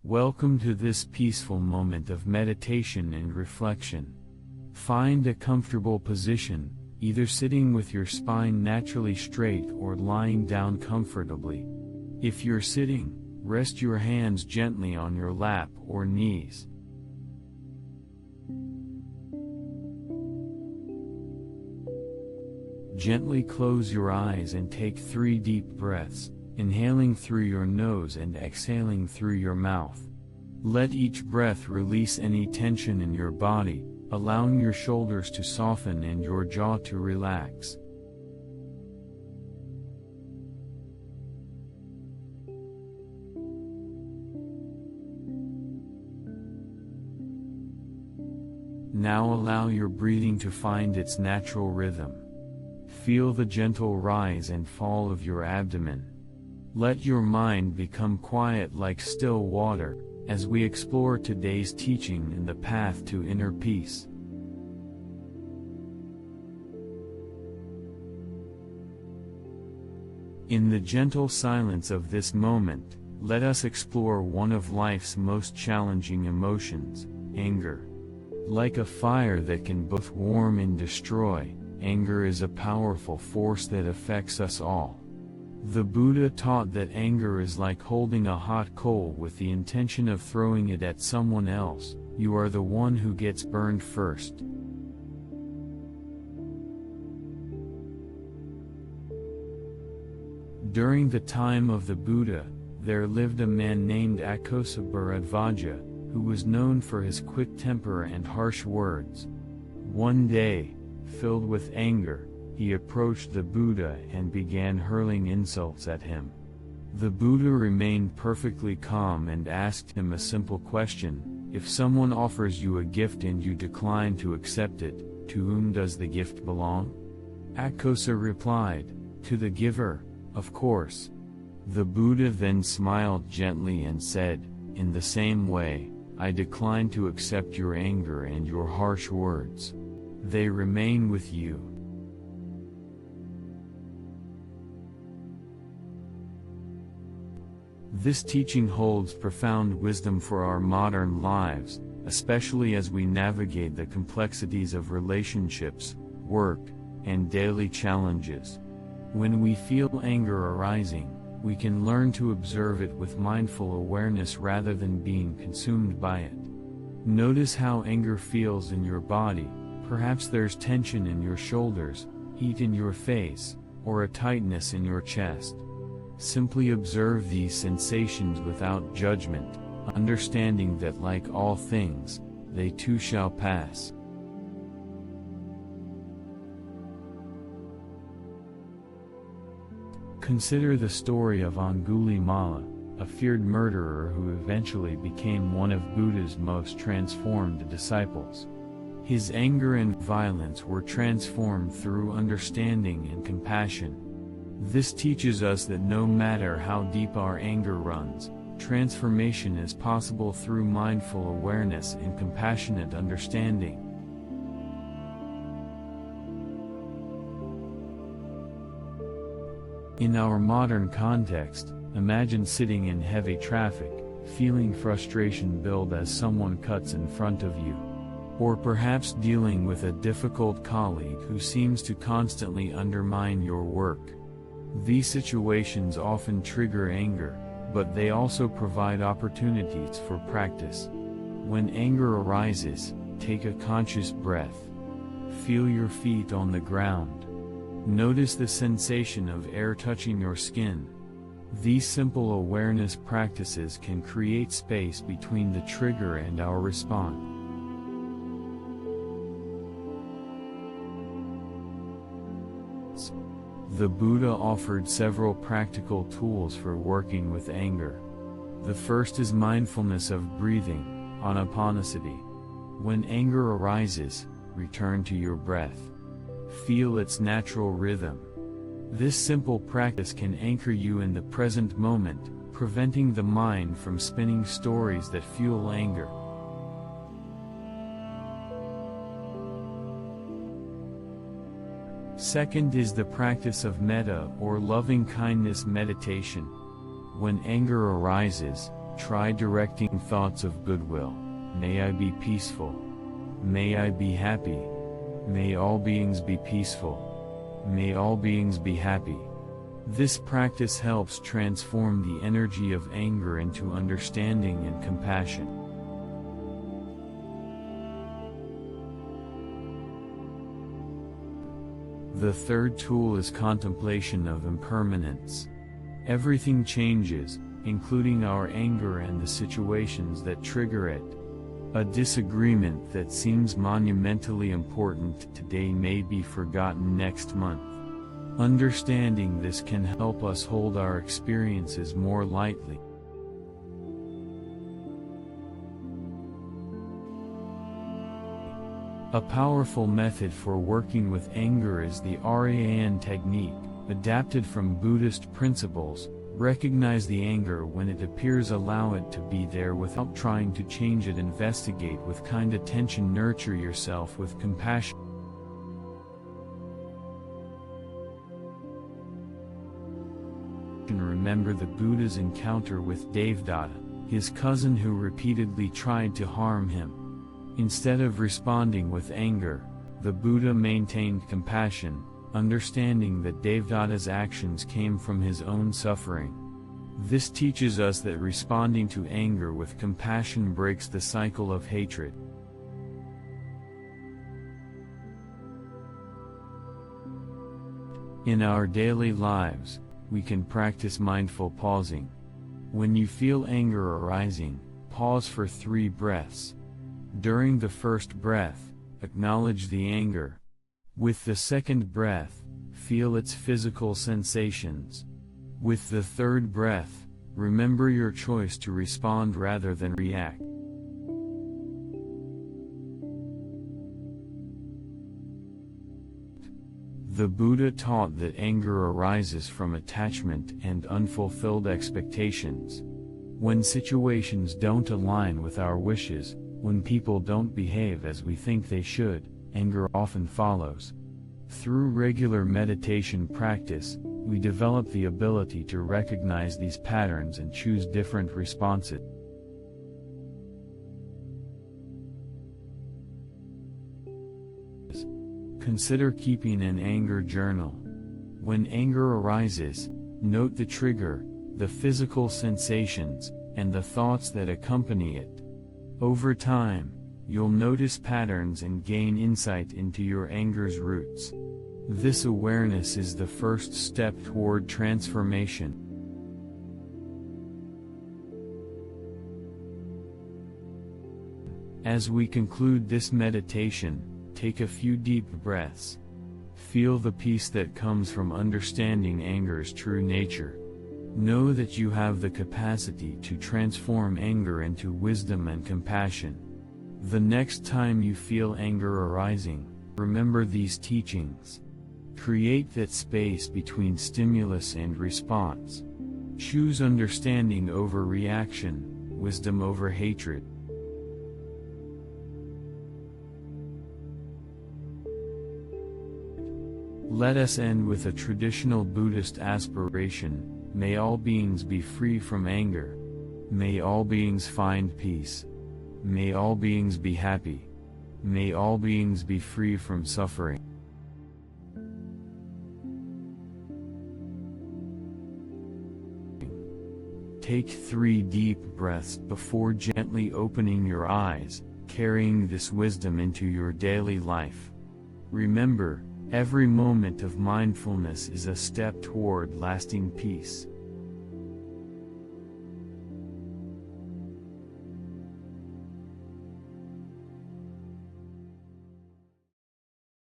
Welcome to this peaceful moment of meditation and reflection. Find a comfortable position, either sitting with your spine naturally straight or lying down comfortably. If you're sitting, rest your hands gently on your lap or knees. Gently close your eyes and take 3 deep breaths, inhaling through your nose and exhaling through your mouth. Let each breath release any tension in your body, allowing your shoulders to soften and your jaw to relax. Now allow your breathing to find its natural rhythm. Feel the gentle rise and fall of your abdomen. Let your mind become quiet like still water, as we explore today's teaching in the path to inner peace. In the gentle silence of this moment, let us explore one of life's most challenging emotions, anger. Like a fire that can both warm and destroy, anger is a powerful force that affects us all. The Buddha taught that anger is like holding a hot coal with the intention of throwing it at someone else. You are the one who gets burned first. During the time of the Buddha, there lived a man named Bharadvaja, who was known for his quick temper and harsh words. One day, filled with anger, he approached the Buddha and began hurling insults at him. The Buddha remained perfectly calm and asked him a simple question: if someone offers you a gift and you decline to accept it, to whom does the gift belong? Akkosa replied, to the giver, of course. The Buddha then smiled gently and said, in the same way, I decline to accept your anger and your harsh words. They remain with you. This teaching holds profound wisdom for our modern lives, especially as we navigate the complexities of relationships, work, and daily challenges. When we feel anger arising, we can learn to observe it with mindful awareness rather than being consumed by it. Notice how anger feels in your body. Perhaps there's tension in your shoulders, heat in your face, or a tightness in your chest. Simply observe these sensations without judgment, understanding that like all things, they too shall pass. Consider the story of Angulimala, a feared murderer who eventually became one of Buddha's most transformed disciples. His anger and violence were transformed through understanding and compassion. This teaches us that no matter how deep our anger runs, transformation is possible through mindful awareness and compassionate understanding. In our modern context, imagine sitting in heavy traffic, feeling frustration build as someone cuts in front of you. Or perhaps dealing with a difficult colleague who seems to constantly undermine your work. These situations often trigger anger, but they also provide opportunities for practice. When anger arises, take a conscious breath. Feel your feet on the ground. Notice the sensation of air touching your skin. These simple awareness practices can create space between the trigger and our response. The Buddha offered several practical tools for working with anger. The first is mindfulness of breathing, anapanasati. When anger arises, return to your breath. Feel its natural rhythm. This simple practice can anchor you in the present moment, preventing the mind from spinning stories that fuel anger. Second is the practice of metta or loving-kindness meditation. When anger arises, Try directing thoughts of goodwill. May I be peaceful. May I be happy. May all beings be peaceful. May all beings be happy. This practice helps transform the energy of anger into understanding and compassion. The third tool is contemplation of impermanence. Everything changes, including our anger and the situations that trigger it. A disagreement that seems monumentally important today may be forgotten next month. Understanding this can help us hold our experiences more lightly. A powerful method for working with anger is the RAN technique, adapted from Buddhist principles. Recognize the anger when it appears, allow it to be there without trying to change it, investigate with kind attention, nurture yourself with compassion. Remember the Buddha's encounter with Devadatta, his cousin who repeatedly tried to harm him. Instead of responding with anger, the Buddha maintained compassion, understanding that Devadatta's actions came from his own suffering. This teaches us that responding to anger with compassion breaks the cycle of hatred. In our daily lives, we can practice mindful pausing. When you feel anger arising, pause for 3 breaths. During the first breath, acknowledge the anger. With the second breath, feel its physical sensations. With the third breath, remember your choice to respond rather than react. The Buddha taught that anger arises from attachment and unfulfilled expectations. When situations don't align with our wishes, when people don't behave as we think they should, anger often follows. Through regular meditation practice, we develop the ability to recognize these patterns and choose different responses. Consider keeping an anger journal. When anger arises, note the trigger, the physical sensations, and the thoughts that accompany it. Over time, you'll notice patterns and gain insight into your anger's roots. This awareness is the first step toward transformation. As we conclude this meditation, take a few deep breaths. Feel the peace that comes from understanding anger's true nature. Know that you have the capacity to transform anger into wisdom and compassion. The next time you feel anger arising, remember these teachings. Create that space between stimulus and response. Choose understanding over reaction, wisdom over hatred. Let us end with a traditional Buddhist aspiration. May all beings be free from anger. May all beings find peace. May all beings be happy. May all beings be free from suffering. Take 3 deep breaths before gently opening your eyes, carrying this wisdom into your daily life. Remember, every moment of mindfulness is a step toward lasting peace.